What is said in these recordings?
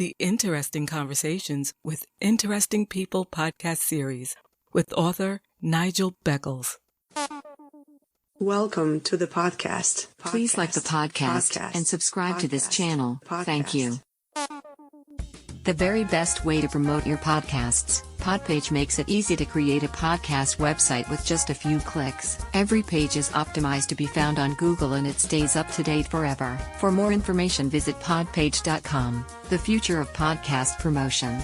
the Interesting Conversations with Interesting People podcast series with author Nigel Beckles. Welcome to the podcast. Please like the podcast and subscribe to this channel. Thank you. The very best way to promote your podcasts. Podpage makes it easy to create a podcast website with just a few clicks. Every page is optimized to be found on Google and it stays up to date forever. For more information, visit podpage.com. The future of podcast promotion.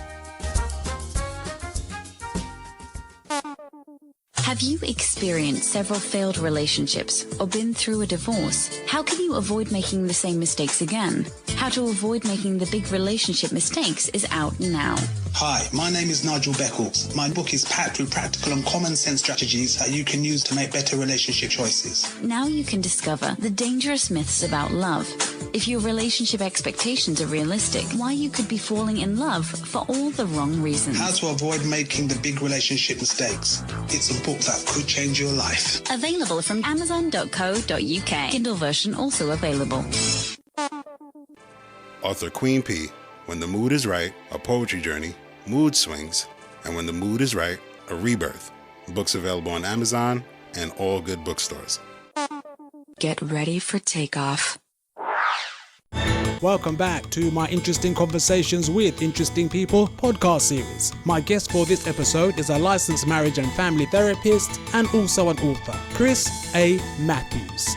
Have you experienced several failed relationships or been through a divorce? How can you avoid making the same mistakes again? How to avoid making the big relationship mistakes is out now. Hi, my name is Nigel Beckles. My book is packed with practical and common sense strategies that you can use to make better relationship choices. Now you can discover the dangerous myths about love. If your relationship expectations are realistic, why you could be falling in love for all the wrong reasons. How to avoid making the big relationship mistakes. It's a book that could change your life. Available from amazon.co.uk. Kindle version also available. Author Queen P. When the Mood is Right, A Poetry Journey, Mood Swings, and When the Mood is Right, A Rebirth. Books available on Amazon and all good bookstores. Get ready for takeoff. Welcome back to my Interesting Conversations with Interesting People podcast series. My guest for this episode is a licensed marriage and family therapist and also an author, Chris A. Matthews.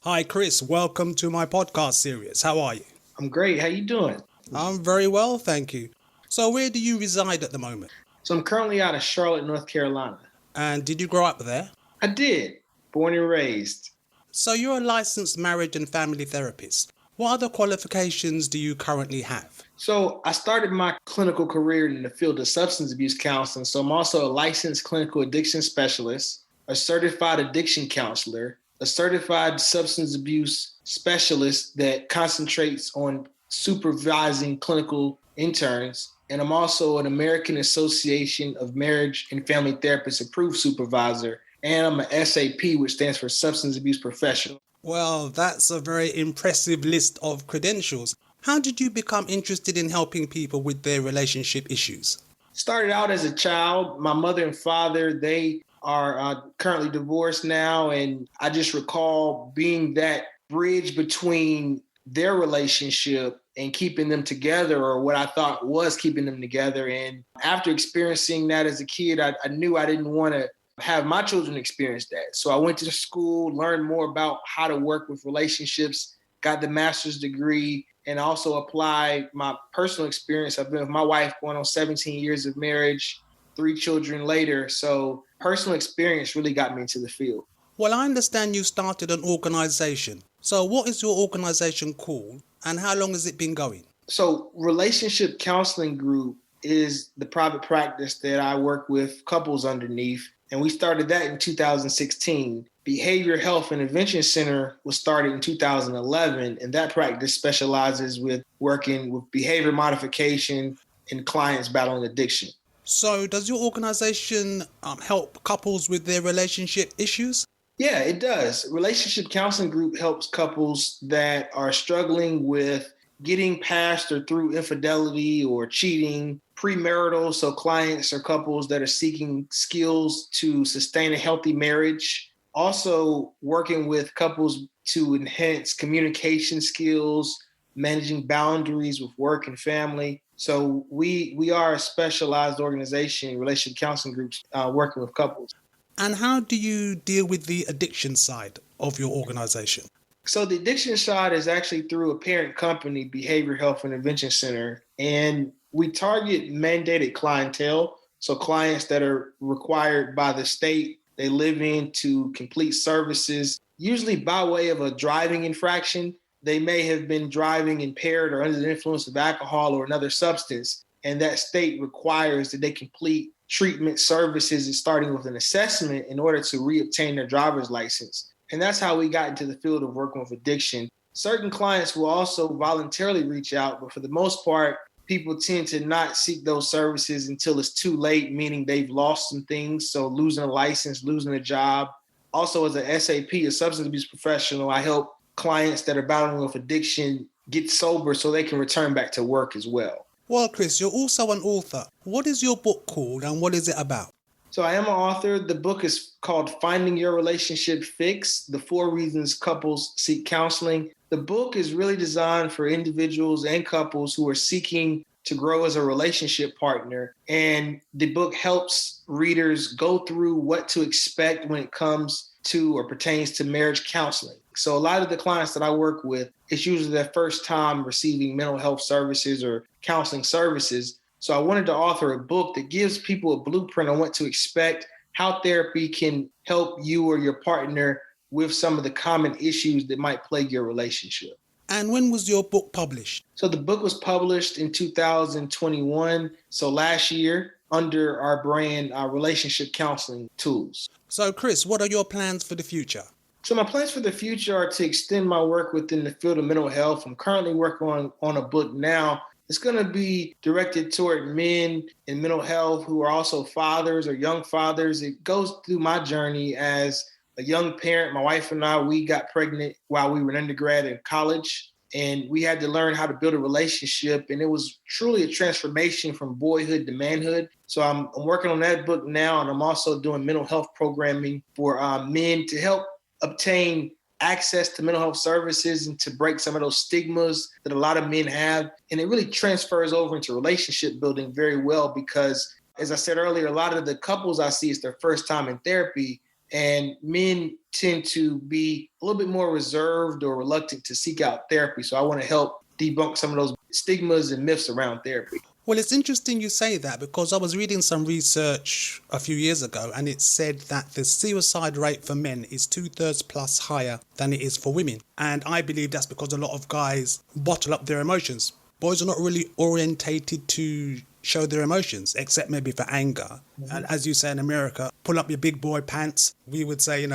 Hi Chris, welcome to my podcast series. How are you? I'm great. How you doing? I'm very well, thank you. So where do you reside at the moment? So I'm currently out of Charlotte, North Carolina. And did you grow up there? I did. Born and raised. So you're a licensed marriage and family therapist. What other qualifications do you currently have? So I started my clinical career in the field of substance abuse counseling. So I'm also a licensed clinical addiction specialist, a certified addiction counselor, a certified substance abuse specialist that concentrates on supervising clinical interns. And I'm also an American Association of Marriage and Family Therapists approved supervisor. And I'm an SAP, which stands for Substance Abuse Professional. Well, that's a very impressive list of credentials. How did you become interested in helping people with their relationship issues? Started out as a child. My mother and father, they are currently divorced now. And I just recall being that bridge between their relationship and keeping them together, or what I thought was keeping them together. And after experiencing that as a kid, I knew I didn't want to have my children experience that. So I went to school, learned more about how to work with relationships, got the master's degree, and also applied my personal experience. I've been with my wife going on 17 years of marriage, 3 children later. So personal experience really got me into the field. Well, I understand you started an organization. So what is your organization called and how long has it been going? So Relationship Counseling Group is the private practice that I work with couples underneath. And we started that in 2016. Behavior Health and Intervention Center was started in 2011. And that practice specializes with working with behavior modification and clients battling addiction. So does your organization help couples with their relationship issues? Yeah, it does. Relationship Counseling Group helps couples that are struggling with getting past or through infidelity or cheating, premarital, so clients or couples that are seeking skills to sustain a healthy marriage. Also working with couples to enhance communication skills, managing boundaries with work and family. So we are a specialized organization, relationship counseling groups, working with couples. And how do you deal with the addiction side of your organization? So the addiction side is actually through a parent company, Behavior Health and Intervention Center. And we target mandated clientele. So clients that are required by the state, they live in to complete services, usually by way of a driving infraction. They may have been driving impaired or under the influence of alcohol or another substance. And that state requires that they complete treatment services, starting with an assessment in order to reobtain their driver's license. And that's how we got into the field of working with addiction. Certain clients will also voluntarily reach out, but for the most part, people tend to not seek those services until it's too late, meaning they've lost some things. So losing a license, losing a job. Also, as a SAP, a substance abuse professional, I help clients that are battling with addiction get sober so they can return back to work as well. Well, Chris, you're also an author. What is your book called and what is it about? So I am an author. The book is called Finding Your Relationship Fix: The 4 Reasons Couples Seek Counseling. The book is really designed for individuals and couples who are seeking to grow as a relationship partner. And the book helps readers go through what to expect when it comes to or pertains to marriage counseling. So a lot of the clients that I work with, it's usually their first time receiving mental health services or counseling services. So I wanted to author a book that gives people a blueprint on what to expect, how therapy can help you or your partner with some of the common issues that might plague your relationship. And when was your book published? So the book was published in 2021, so last year, under our brand, Relationship Counseling Tools. So Chris, what are your plans for the future? So my plans for the future are to extend my work within the field of mental health. I'm currently working on a book now. It's going to be directed toward men in mental health who are also fathers or young fathers. It goes through my journey as a young parent. My wife and I, we got pregnant while we were in undergrad in college, and we had to learn how to build a relationship. And it was truly a transformation from boyhood to manhood. So I'm working on that book now, and I'm also doing mental health programming for men to help obtain access to mental health services and to break some of those stigmas that a lot of men have. And it really transfers over into relationship building very well because, as I said earlier, a lot of the couples I see, it's their first time in therapy, and men tend to be a little bit more reserved or reluctant to seek out therapy. So I want to help debunk some of those stigmas and myths around therapy. Well, it's interesting you say that because I was reading some research a few years ago and it said that the suicide rate for men is 2/3 plus higher than it is for women. And I believe that's because a lot of guys bottle up their emotions. Boys are not really orientated to show their emotions, except maybe for anger. Mm-hmm. And as you say in America, pull up your big boy pants. We would say,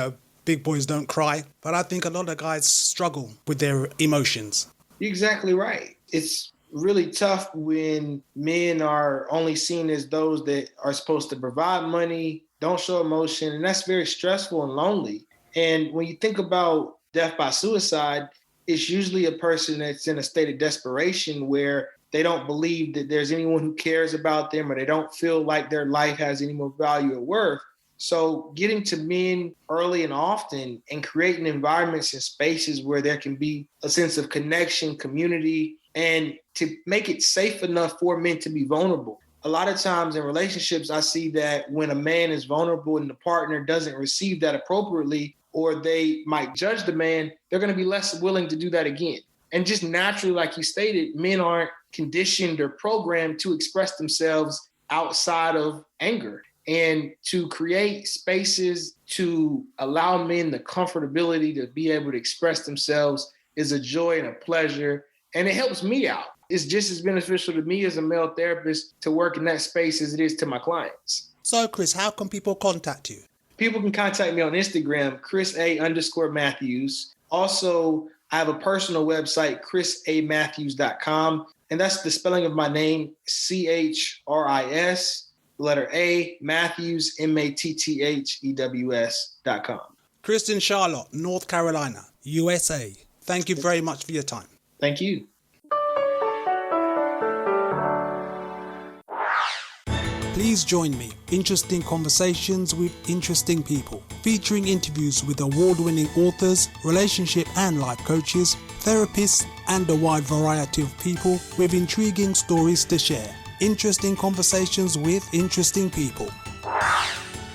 big boys don't cry. But I think a lot of guys struggle with their emotions. You're exactly right. It's really tough when men are only seen as those that are supposed to provide money, don't show emotion, and that's very stressful and lonely. And when you think about death by suicide, it's usually a person that's in a state of desperation where they don't believe that there's anyone who cares about them, or they don't feel like their life has any more value or worth. So getting to men early and often and creating environments and spaces where there can be a sense of connection, community, and to make it safe enough for men to be vulnerable. A lot of times in relationships, I see that when a man is vulnerable and the partner doesn't receive that appropriately, or they might judge the man, they're going to be less willing to do that again. And just naturally, like you stated, men aren't conditioned or programmed to express themselves outside of anger. And to create spaces to allow men the comfortability to be able to express themselves is a joy and a pleasure. And it helps me out. It's just as beneficial to me as a male therapist to work in that space as it is to my clients. So, Chris, how can people contact you? People can contact me on Instagram, Chris_A_Matthews. Also, I have a personal website, chrisamatthews.com. And that's the spelling of my name, CHRIS, letter A, Matthews, MATTHEWS.com. Chris in Charlotte, North Carolina, USA. Thank you very much for your time. Thank you. Please join me. Interesting conversations with interesting people, featuring interviews with award-winning authors, relationship and life coaches, therapists, and a wide variety of people with intriguing stories to share. Interesting conversations with interesting people.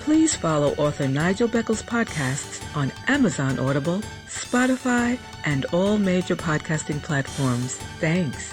Please follow author Nigel Beckles' podcasts on Amazon Audible, Spotify, and all major podcasting platforms. Thanks.